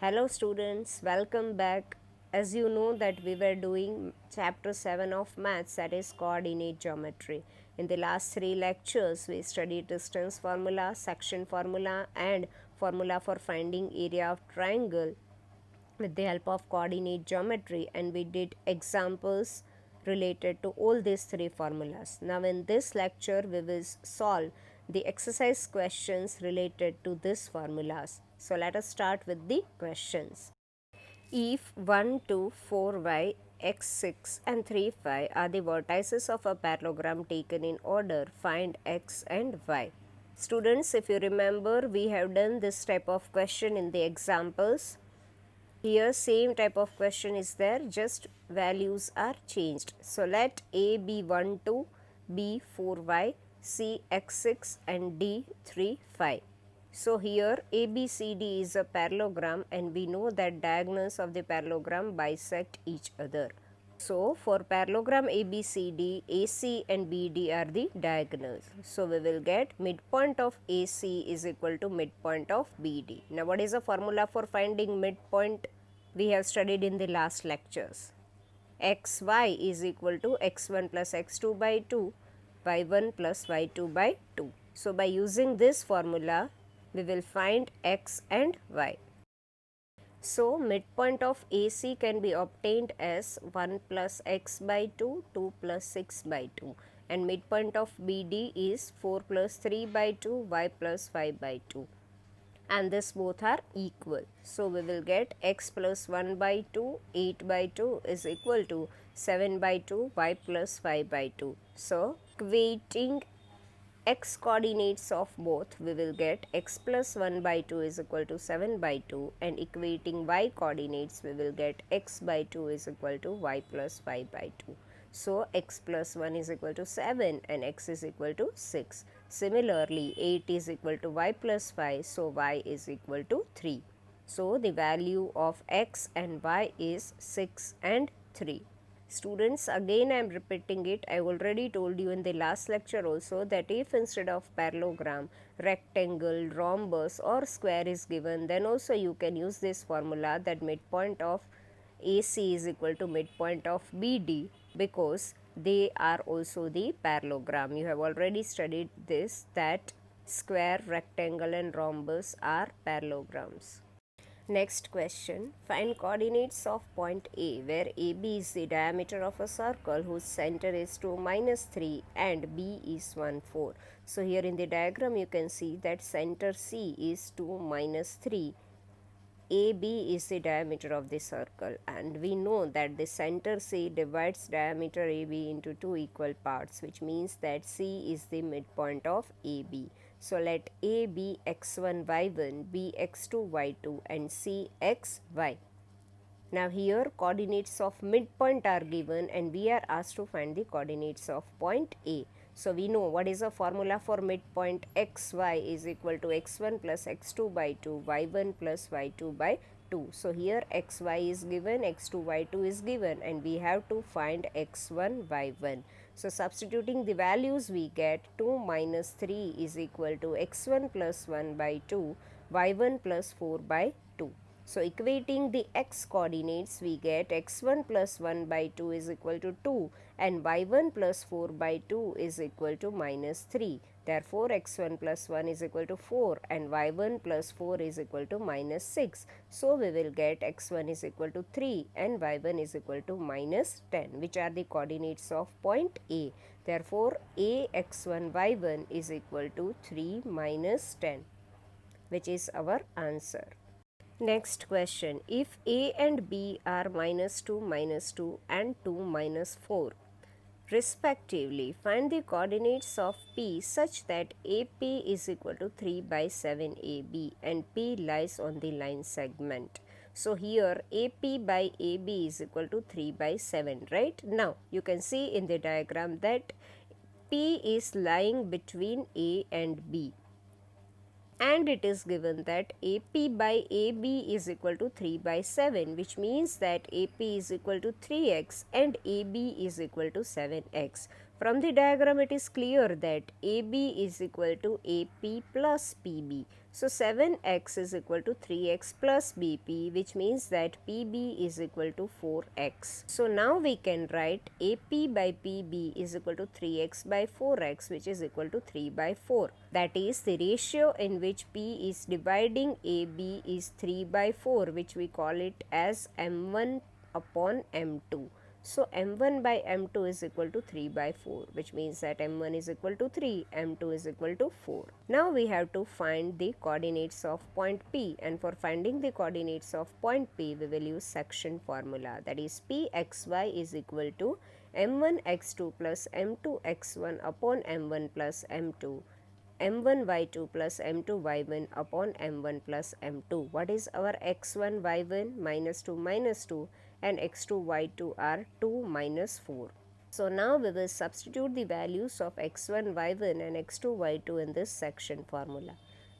Hello students, welcome back. As you know that we were doing chapter 7 of maths, that is coordinate geometry. In the last 3 lectures we studied distance formula, section formula and formula for finding area of triangle with the help of coordinate geometry, and we did examples related to all these 3 formulas. Now in this lecture we will solve the exercise questions related to these formulas. So let us start with the questions. If 1, 2, 4y, x 6 and 3, 5 are the vertices of a parallelogram taken in order, find x and y. Students, if you remember, we have done this type of question in the examples. Here same type of question is there, just values are changed. So let A be 1, 2, B 4y, C x 6 and D 3, 5. So here ABCD is a parallelogram and we know that diagonals of the parallelogram bisect each other. So for parallelogram ABCD, AC and BD are the diagonals. So we will get midpoint of AC is equal to midpoint of BD. Now what is the formula for finding midpoint? We have studied in the last lectures. XY is equal to x1 plus x2 by 2, y1 plus y2 by 2. So by using this formula, we will find x and y. So midpoint of AC can be obtained as 1 plus x by 2, 2 plus 6 by 2, and midpoint of BD is 4 plus 3 by 2, y plus 5 by 2, and this both are equal. So we will get x plus 1 by 2, 8 by 2 is equal to 7 by 2, y plus 5 by 2. So equating x coordinates of both, we will get x plus 1 by 2 is equal to 7 by 2, and equating y coordinates, we will get x by 2 is equal to y plus 5 by 2. So x plus 1 is equal to 7 and x is equal to 6. Similarly, 8 is equal to y plus 5, so y is equal to 3. So the value of x and y is 6 and 3. Students, again I am repeating it. I already told you in the last lecture also that if instead of parallelogram, rectangle, rhombus or square is given, then also you can use this formula that midpoint of AC is equal to midpoint of BD, because they are also the parallelogram. You have already studied this, that square, rectangle and rhombus are parallelograms. Next question, find coordinates of point A, where AB is the diameter of a circle whose center is 2, -3 and B is 1, 4. So here in the diagram you can see that center C is 2, -3. AB is the diameter of the circle, and we know that the center C divides diameter AB into 2 equal parts, which means that C is the midpoint of AB. So let A be x1 y1, B x2 y2 and C x y. Now here coordinates of midpoint are given and we are asked to find the coordinates of point A. So we know what is the formula for midpoint. Xy is equal to x1 plus x2 by 2, y1 plus y2 by 2. So here xy is given, x2 y2 is given, and we have to find x1 y1. So substituting the values, we get 2 minus 3 is equal to x1 plus 1 by 2, y1 plus 4 by 2. So equating the x coordinates, we get x1 plus 1 by 2 is equal to 2 and y1 plus 4 by 2 is equal to -3. Therefore, x1 plus 1 is equal to 4 and y1 plus 4 is equal to -6. So we will get x1 is equal to 3 and y1 is equal to -10, which are the coordinates of point A. Therefore, A x1 y1 is equal to 3 minus 10, which is our answer. Next question, if A and B are -2, -2 and 2, -4 respectively, find the coordinates of P such that AP is equal to 3 by 7 AB and P lies on the line segment. So here AP by AB is equal to 3 by 7, right? Now you can see in the diagram that P is lying between A and B, and it is given that AP by AB is equal to 3 by 7, which means that AP is equal to 3x and AB is equal to 7x. From the diagram it is clear that AB is equal to AP plus PB. So 7x is equal to 3x plus BP, which means that PB is equal to 4x. So now we can write AP by PB is equal to 3x by 4x, which is equal to 3 by 4. That is, the ratio in which P is dividing AB is 3 by 4, which we call it as M1 upon M2. So M1 by M2 is equal to 3 by 4, which means that M1 is equal to 3, M2 is equal to 4. Now we have to find the coordinates of point P, and for finding the coordinates of point P, we will use section formula. That is, Pxy is equal to M1 x2 plus M2 x1 upon M1 plus M2. M1 y2 plus M2 y1 upon M1 plus M2. What is our x1 y1? Minus 2, and x2 y2 are 2 minus 4. So now we will substitute the values of x1 y1 and x2 y2 in this section formula.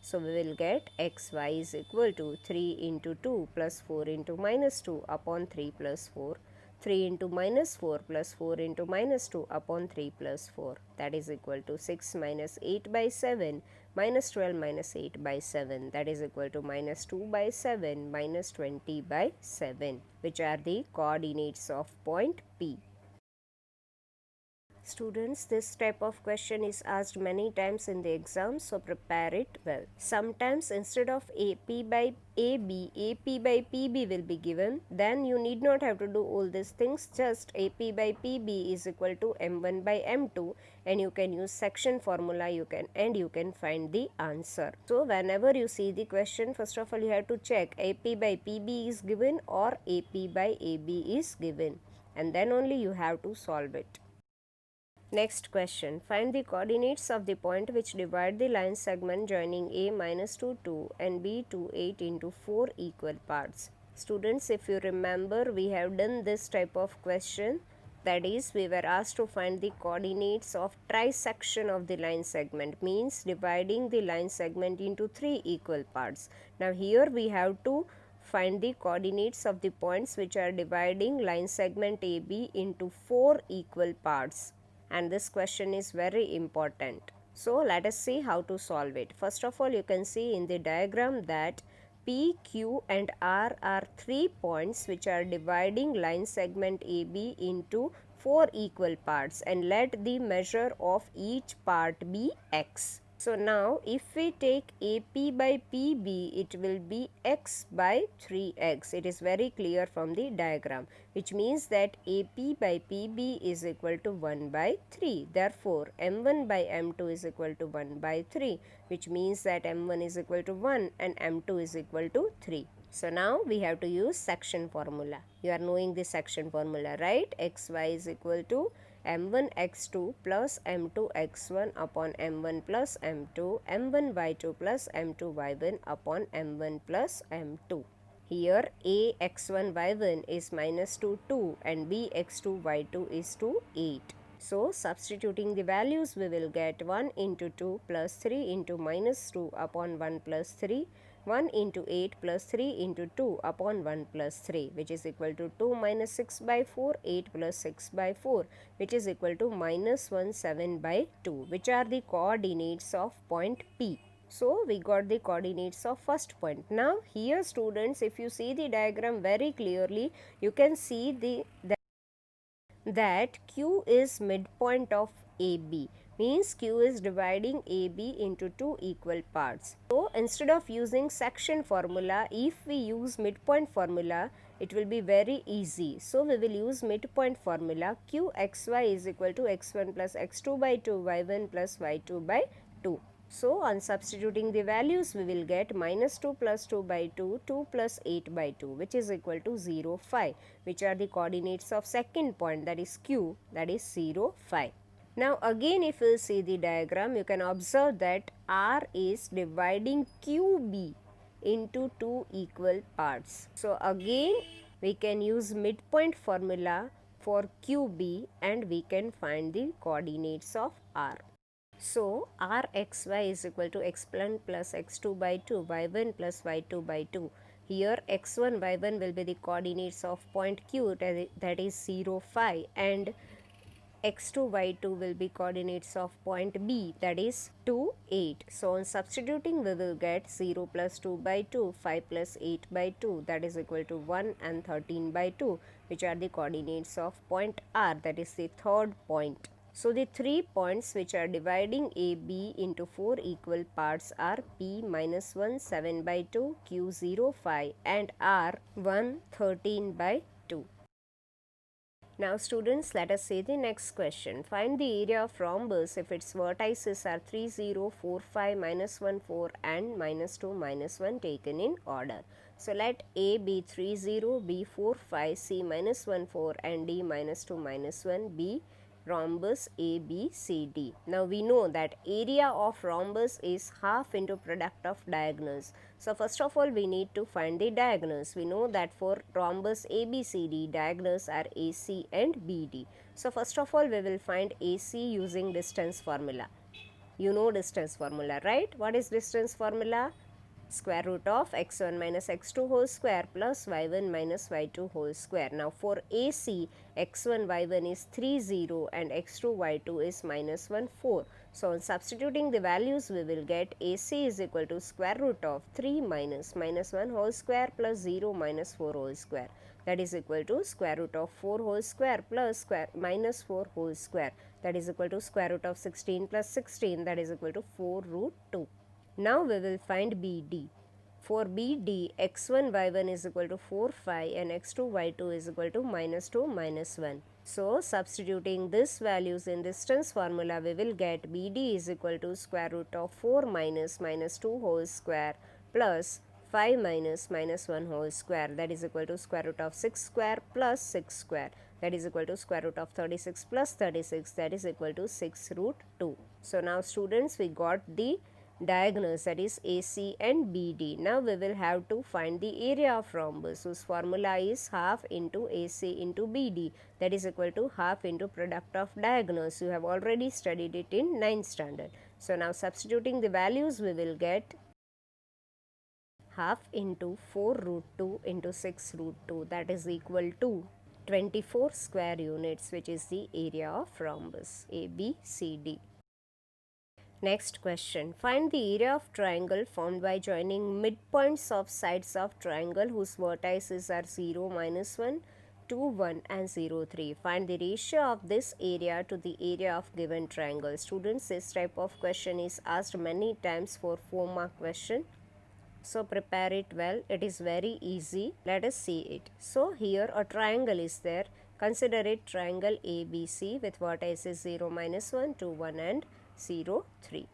So we will get xy is equal to 3 into 2 plus 4 into minus 2 upon 3 plus 4. 3 into minus 4 plus 4 into minus 2 upon 3 plus 4, that is equal to 6 minus 8 by 7 minus 12 minus 8 by 7, that is equal to minus 2 by 7 minus 20 by 7, which are the coordinates of point P. Students, this type of question is asked many times in the exam, so prepare it well. Sometimes instead of AP by AB, AP by PB will be given. Then you need not have to do all these things. Just AP by PB is equal to M1 by M2, and you can use section formula. You can find the answer. So whenever you see the question, first of all you have to check AP by PB is given or AP by AB is given, and then only you have to solve it. Next question. Find the coordinates of the point which divide the line segment joining A minus 2, 2 and B 2, 8 into 4 equal parts. Students, if you remember, we have done this type of question. That is, we were asked to find the coordinates of trisection of the line segment, means dividing the line segment into 3 equal parts. Now here we have to find the coordinates of the points which are dividing line segment AB into 4 equal parts. And this question is very important. So let us see how to solve it. First of all, you can see in the diagram that P, Q and R are 3 points which are dividing line segment AB into 4 equal parts, and let the measure of each part be x. So now if we take AP by PB, it will be x by 3x. It is very clear from the diagram, which means that AP by PB is equal to 1 by 3. Therefore, M1 by M2 is equal to 1 by 3, which means that M1 is equal to 1 and M2 is equal to 3. So now we have to use section formula. You are knowing the section formula, right? xy is equal to M1 x2 plus M2 x1 upon M1 plus M2, M1 y2 plus M2 y1 upon M1 plus M2. Here A x1 y1 is minus 2, 2 and B x2 y2 is 2, 8. So substituting the values, we will get 1 into 2 plus 3 into minus 2 upon 1 plus 3, 1 into 8 plus 3 into 2 upon 1 plus 3, which is equal to 2 minus 6 by 4, 8 plus 6 by 4, which is equal to minus 1, 7 by 2, which are the coordinates of point P. So we got the coordinates of first point. Now here students, if you see the diagram very clearly, you can see that Q is midpoint of AB, means Q is dividing AB into 2 equal parts. So instead of using section formula, if we use midpoint formula, it will be very easy. So we will use midpoint formula. Qxy is equal to x1 plus x2 by 2, y1 plus y2 by 2. So on substituting the values, we will get minus 2 plus 2 by 2, 2 plus 8 by 2, which is equal to 0, 5, which are the coordinates of second point, that is Q, that is 0, 5. Now again, if you see the diagram, you can observe that R is dividing QB into 2 equal parts. So again, we can use midpoint formula for QB and we can find the coordinates of R. So Rxy is equal to x1 plus x2 by 2, y1 plus y2 by 2. Here x1, y1 will be the coordinates of point Q, that is 0, 5, and x2, y2 will be coordinates of point B, that is 2, 8. So on substituting we will get 0 plus 2 by 2, 5 plus 8 by 2, that is equal to 1, and 13 by 2, which are the coordinates of point R, that is the third point. So the 3 points which are dividing AB into 4 equal parts are P minus 1, 7 by 2, Q 0, 5, and R 1, 13 by 2. Now students, let us see the next question. Find the area of rhombus if its vertices are 3, 0, 4, 5, minus 1, 4 and minus 2, minus 1 taken in order. So let A be 3, 0, B 4, 5, C minus 1, 4 and D minus 2, minus 1 be rhombus ABCD. Now we know that area of rhombus is half into product of diagonals. So first of all we need to find the diagonals. We know that for rhombus ABCD diagonals are AC and BD. So first of all we will find AC using distance formula. You know distance formula, right? What is distance formula? Square root of x1 minus x2 whole square plus y1 minus y2 whole square. Now for AC, x1 y1 is 3 0 and x2 y2 is minus 1 4. So on substituting the values we will get AC is equal to square root of 3 minus 1 whole square plus 0 minus 4 whole square, that is equal to square root of 4 whole square plus minus 4 whole square, that is equal to square root of 16 plus 16, that is equal to 4 root 2. Now we will find BD. For BD, x1 y1 is equal to 4 5 and x2 y2 is equal to minus 2 minus 1. So substituting these values in distance formula we will get BD is equal to square root of 4 minus 2 whole square plus 5 minus 1 whole square, that is equal to square root of 6 square plus 6 square, that is equal to square root of 36 plus 36, that is equal to 6 root 2. So now students, we got the diagonals, that is AC and BD. Now we will have to find the area of rhombus whose formula is half into AC into BD, that is equal to half into product of diagonals. You have already studied it in 9th standard. So now substituting the values we will get half into 4 root 2 into 6 root 2, that is equal to 24 square units, which is the area of rhombus ABCD. Next question. Find the area of triangle formed by joining midpoints of sides of triangle whose vertices are 0, minus 1, 2, 1 and 0, 3. Find the ratio of this area to the area of given triangle. Students, this type of question is asked many times for 4-mark question. So prepare it well. It is very easy. Let us see it. So here a triangle is there. Consider it triangle ABC with vertices 0, minus 1, 2, 1 and 0, 3.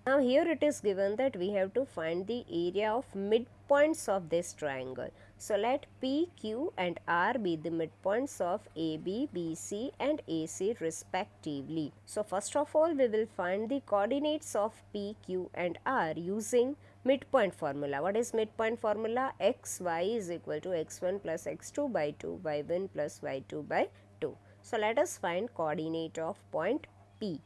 Now here it is given that we have to find the area of midpoints of this triangle. So let P, Q and R be the midpoints of AB, BC and AC respectively. So first of all we will find the coordinates of P, Q and R using midpoint formula. What is midpoint formula? xy is equal to x1 plus x2 by 2, y1 plus y2 by 2. So let us find coordinate of point P,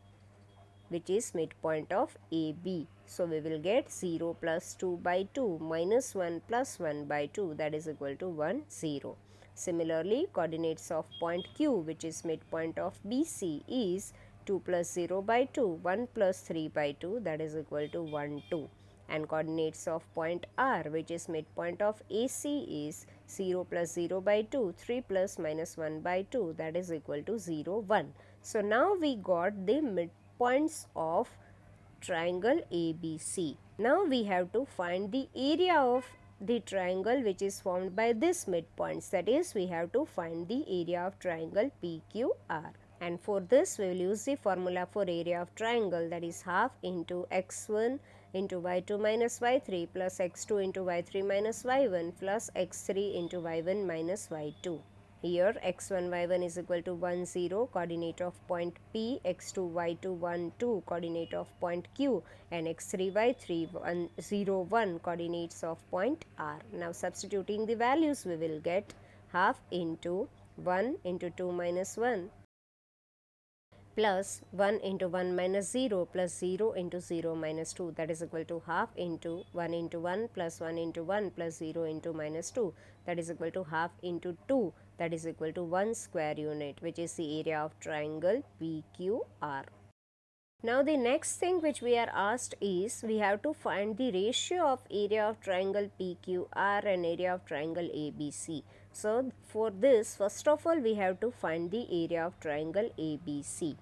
which is midpoint of AB. So we will get 0 plus 2 by 2 minus 1 plus 1 by 2, that is equal to 1, 0. Similarly, coordinates of point Q, which is midpoint of BC, is 2 plus 0 by 2, 1 plus 3 by 2, that is equal to 1, 2. And coordinates of point R, which is midpoint of AC, is 0 plus 0 by 2, 3 plus minus 1 by 2, that is equal to 0, 1. So now we got the midpoints of triangle ABC. Now we have to find the area of the triangle which is formed by this midpoints, that is we have to find the area of triangle PQR. And for this we will use the formula for area of triangle, that is half into x1 into y2 minus y3 plus x2 into y3 minus y1 plus x3 into y1 minus y2. Here x1 y1 is equal to 1 0, coordinate of point P, x2 y2 1 2, coordinate of point Q, and x3 y3 1 0 1, coordinates of point R. Now substituting the values we will get half into 1 into 2 minus 1 plus 1 into 1 minus 0 plus 0 into 0 minus 2, that is equal to half into 1 into 1 plus 1 into 1 plus 0 into minus 2, that is equal to half into 2, that is equal to 1 square unit, which is the area of triangle PQR. Now the next thing which we are asked is we have to find the ratio of area of triangle PQR and area of triangle ABC. So for this, first of all we have to find the area of triangle ABC.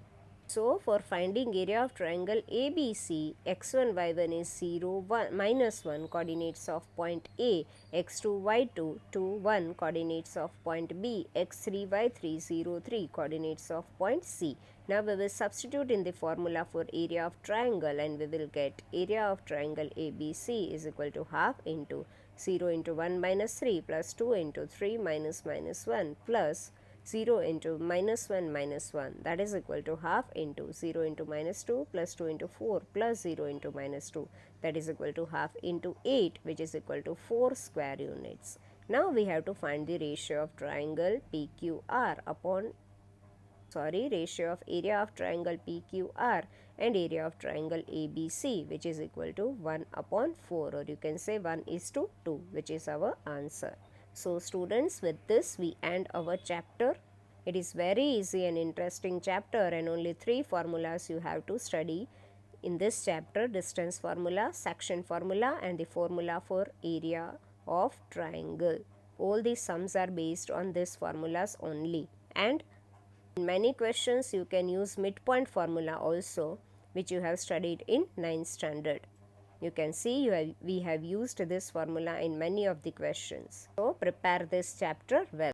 So for finding area of triangle ABC, x1, y1 is 0, 1, minus 1 coordinates of point A, x2, y2, 2, 1 coordinates of point B, x3, y3, 0, 3 coordinates of point C. Now we will substitute in the formula for area of triangle and we will get area of triangle ABC is equal to half into 0 into 1 minus 3 plus 2 into 3 minus 1 plus 0 into minus 1 minus 1, that is equal to half into 0 into minus 2 plus 2 into 4 plus 0 into minus 2, that is equal to half into 8, which is equal to 4 square units. Now we have to find the ratio of triangle PQR upon ratio of area of triangle PQR and area of triangle ABC, which is equal to 1 upon 4, or you can say 1:2, which is our answer. So students, with this we end our chapter. It is very easy and interesting chapter and only 3 formulas you have to study in this chapter: distance formula, section formula and the formula for area of triangle. All these sums are based on these formulas only, and in many questions you can use midpoint formula also, which you have studied in 9th standard. You can see we have used this formula in many of the questions. So prepare this chapter well.